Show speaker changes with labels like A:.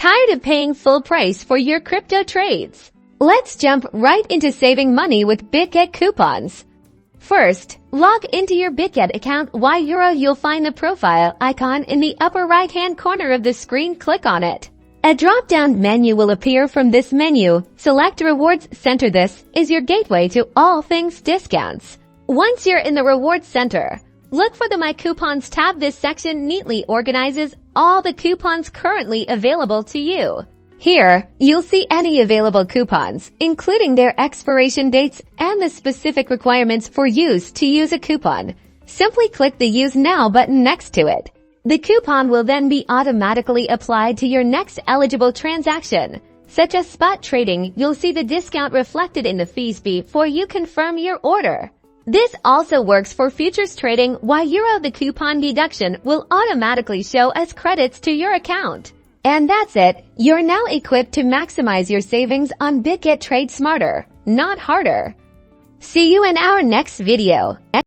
A: Tired of paying full price for your crypto trades? Let's jump right into saving money with Bitget coupons. First, log into your Bitget account. You'll find the profile icon in the upper right-hand corner of the screen. Click on it. A drop-down menu will appear. From this menu, select Rewards Center. This is your gateway to all things discounts. Once you're in the Rewards Center, look for the My Coupons tab. This section neatly organizes all the coupons currently available to you. Here, you'll see any available coupons, including their expiration dates and the specific requirements for use to use a coupon. Simply click the Use Now button next to it. The coupon will then be automatically applied to your next eligible transaction. Such as spot trading, you'll see the discount reflected in the fees before you confirm your order. This also works for futures trading. The coupon deduction will automatically show as credits to your account. And that's it. You're now equipped to maximize your savings on Bitget. Trade smarter, not harder. See you in our next video.